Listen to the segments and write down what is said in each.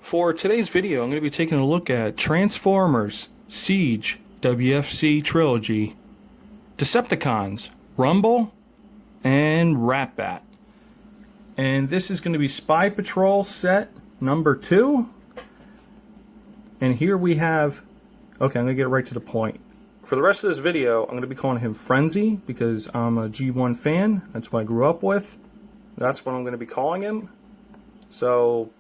For today's video, I'm going to be taking a look at Transformers Siege WFC Trilogy, Decepticons Rumble, and Ratbat. And this is going to be Spy Patrol set number 2. And here we have, okay, I'm going to get right to the point. For the rest of this video, I'm going to be calling him Frenzy because I'm a G1 fan. That's what I grew up with. That's what I'm going to be calling him. So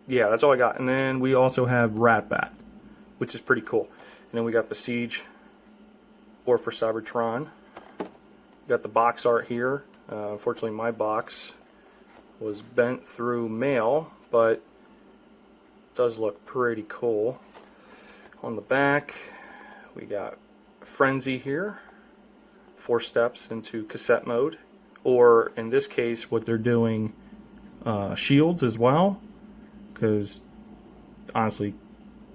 yeah, that's all I got. And then we also have Ratbat, which is pretty cool. And then we got the Siege War for Cybertron. We got the box art here. Unfortunately, my box was bent through mail, but it does look pretty cool. On the back, we got Frenzy here. 4 steps into cassette mode. Or, in this case, what they're doing, shields as well. Because honestly,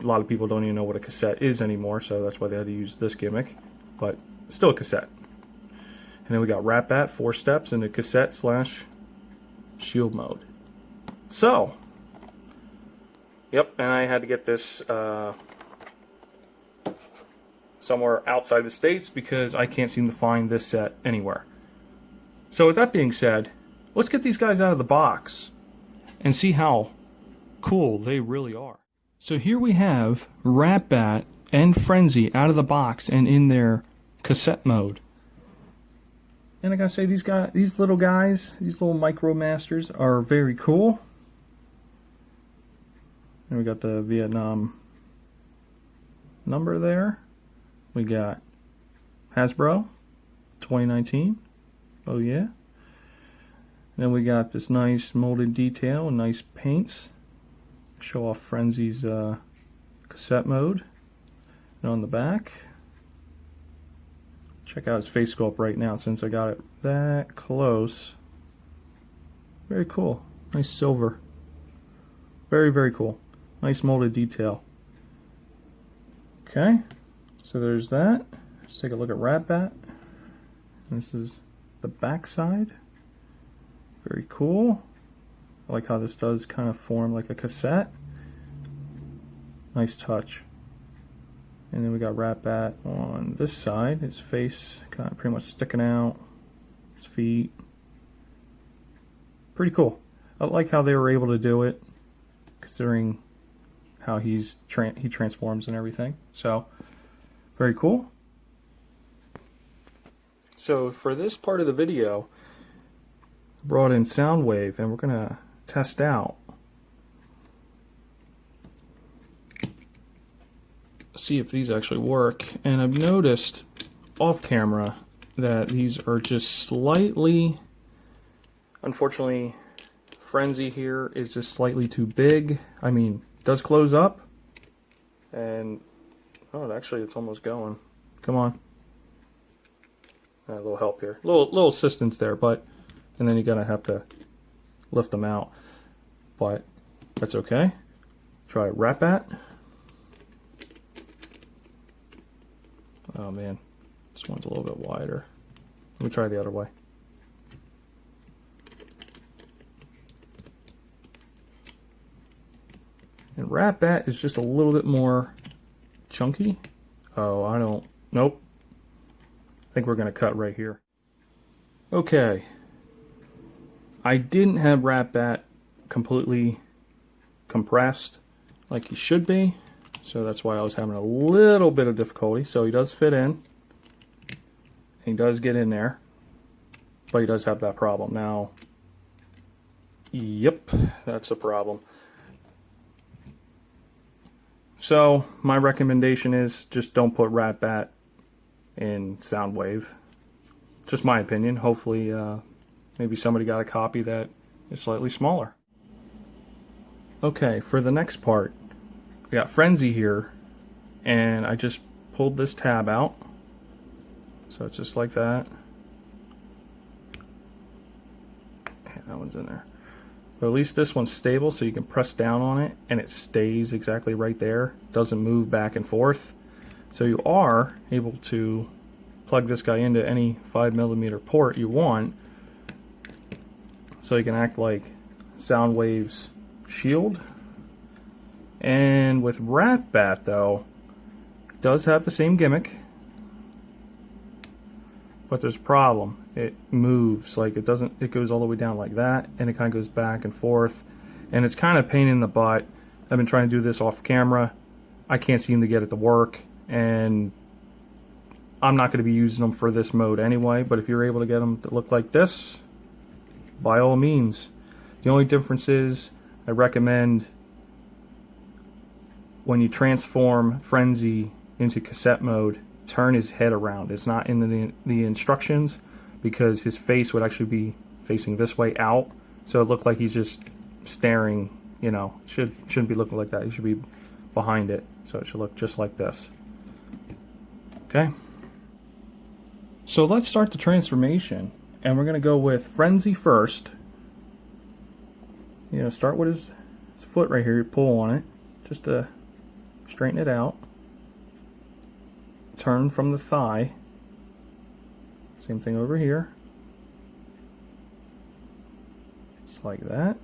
a lot of people don't even know what a cassette is anymore, so that's why they had to use this gimmick. But still a cassette. And then we got Ratbat, 4 steps into cassette / shield mode. So, yep, and I had to get this somewhere outside the States because I can't seem to find this set anywhere. So with that being said, let's get these guys out of the box and see how cool they really are. So here we have Ratbat and Frenzy out of the box and in their cassette mode. And I gotta say, these little guys, these little Micro Masters are very cool. And we got the Vietnam number there. We got Hasbro 2019. Oh yeah. And then we got this nice molded detail and nice paints. Show off Frenzy's cassette mode. And on the back, check out his face sculpt right now since I got it that close. Very cool. Nice silver. Very, very cool. Nice molded detail. Okay, so there's that. Let's take a look at Ratbat. This is the back side. Very cool. I like how this does kind of form like a cassette. Nice touch. And then we got Ratbat on this side. His face kind of pretty much sticking out. His feet. Pretty cool. I like how they were able to do it, considering how he transforms and everything. So, very cool. So for this part of the video, I brought in Soundwave, and we're gonna test out, see if these actually work. And I've noticed off camera that these are just slightly, unfortunately, Frenzy here is just slightly too big. I mean, it does close up, and oh, actually it's almost going. Come on. A little help here, little assistance there, but and then you're gonna have to lift them out, but that's okay. Try Ratbat. Oh man, this one's a little bit wider. Let me try the other way. And Ratbat is just a little bit more chunky. Oh, nope. I think we're gonna cut right here. Okay. I didn't have Ratbat completely compressed like he should be, so that's why I was having a little bit of difficulty. So he does fit in, he does get in there, but he does have that problem. Now, yep, that's a problem. So my recommendation is just don't put Ratbat in Soundwave. Just my opinion. Hopefully maybe somebody got a copy that is slightly smaller. Okay, for the next part, we got Frenzy here, and I just pulled this tab out. So it's just like that. Yeah, that one's in there. But at least this one's stable, so you can press down on it, and it stays exactly right there. Doesn't move back and forth. So you are able to plug this guy into any 5mm port you want, so you can act like Soundwave's shield. And with Ratbat, though, it does have the same gimmick, but there's a problem. It moves, like it doesn't, it goes all the way down like that, and it kind of goes back and forth, and it's kind of a pain in the butt. I've been trying to do this off camera. I can't seem to get it to work, and I'm not going to be using them for this mode anyway, but if you're able to get them to look like this, by all means. The only difference is I recommend when you transform Frenzy into cassette mode, turn his head around. It's not in the instructions, because his face would actually be facing this way out, so it looked like he's just staring. You know, shouldn't be looking like that. He should be behind it, so it should look just like this. Okay, so let's start the transformation, and we're going to go with Frenzy first. You know, start with his foot right here. You pull on it just to straighten it out. Turn from the thigh. Same thing over here. Just like that.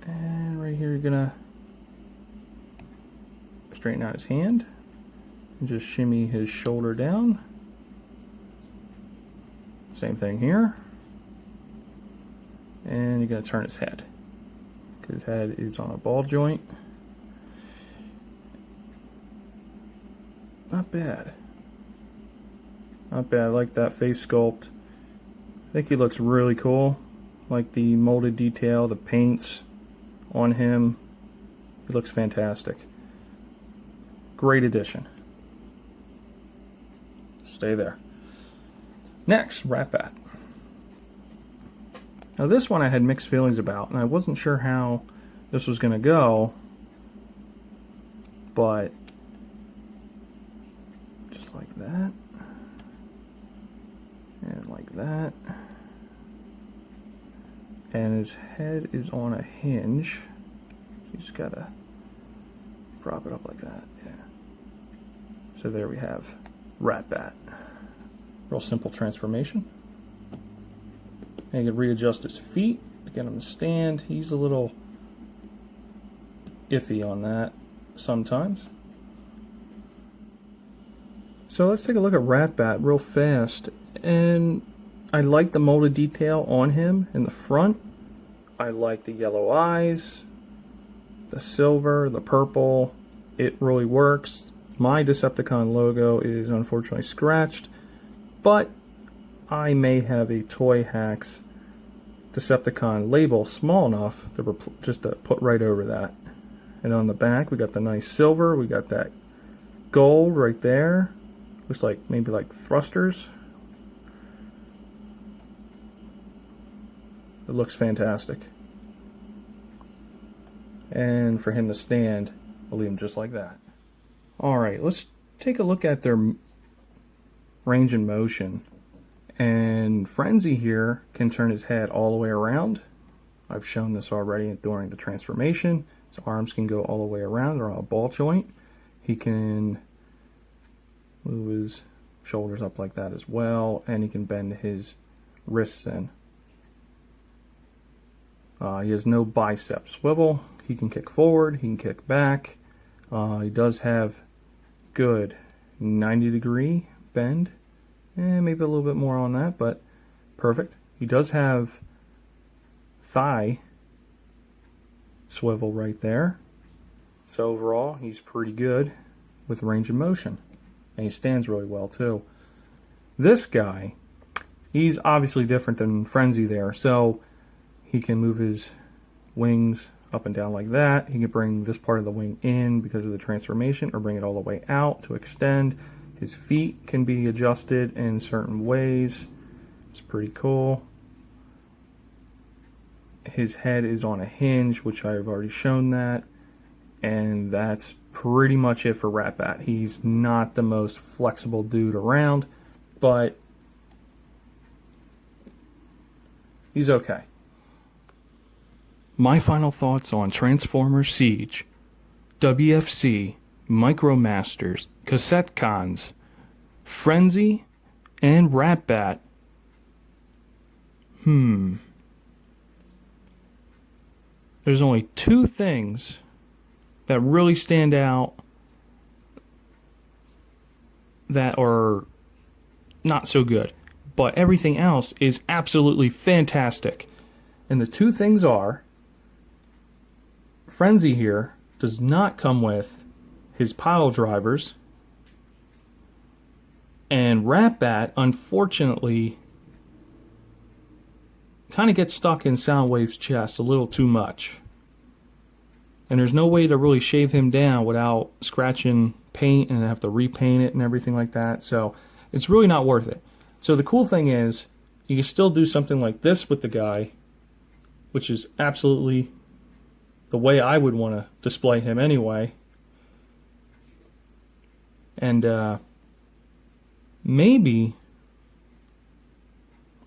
And right here, you're gonna straighten out his hand and just shimmy his shoulder down. Same thing here. And you're gonna turn his head, because his head is on a ball joint. Not bad. Not bad. I like that face sculpt. I think he looks really cool. Like the molded detail, the paints on him. He looks fantastic. Great addition. Stay there. Next, Ratbat. Now this one I had mixed feelings about, and I wasn't sure how this was going to go, but just like that, and like that, and his head is on a hinge. You just gotta prop it up like that, yeah. So there we have Ratbat. Real simple transformation. And you can readjust his feet to get him to stand. He's a little iffy on that sometimes. So let's take a look at Ratbat real fast. And I like the molded detail on him in the front. I like the yellow eyes, the silver, the purple. It really works. My Decepticon logo is unfortunately scratched, but I may have a Toy Hacks Decepticon label small enough to just to put right over that. And on the back, we got the nice silver. We got that gold right there. Looks like maybe like thrusters. It looks fantastic. And for him to stand, I'll leave him just like that. Alright, let's take a look at their range and motion. And Frenzy here can turn his head all the way around. I've shown this already during the transformation. His arms can go all the way around. They're on a ball joint. He can move his shoulders up like that as well, and he can bend his wrists in. He has no bicep swivel. He can kick forward, he can kick back. He does have good 90-degree bend. Maybe a little bit more on that, but perfect. He does have thigh swivel right there. So overall, he's pretty good with range of motion. And he stands really well too. This guy, he's obviously different than Frenzy there. So he can move his wings up and down like that. He can bring this part of the wing in because of the transformation, or bring it all the way out to extend. His feet can be adjusted in certain ways. It's pretty cool. His head is on a hinge, which I've already shown that. And that's pretty much it for Ratbat. He's not the most flexible dude around, but he's okay. My final thoughts on Transformers Siege, WFC, Micromasters, Cassette Cons, Frenzy, and Ratbat. there's only two things that really stand out that are not so good. But everything else is absolutely fantastic. And the two things are, Frenzy here does not come with his pile drivers. And Ratbat, unfortunately, kind of gets stuck in Soundwave's chest a little too much. And there's no way to really shave him down without scratching paint and have to repaint it and everything like that. So it's really not worth it. So the cool thing is, you can still do something like this with the guy, which is absolutely the way I would want to display him anyway. And maybe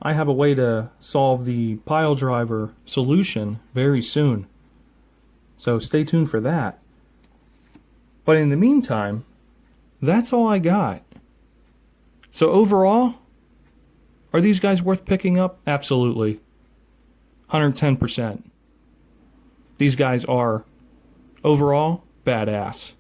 I have a way to solve the pile driver solution very soon. So stay tuned for that. But in the meantime, that's all I got. So overall, are these guys worth picking up? Absolutely. 110%. These guys are, overall, badass.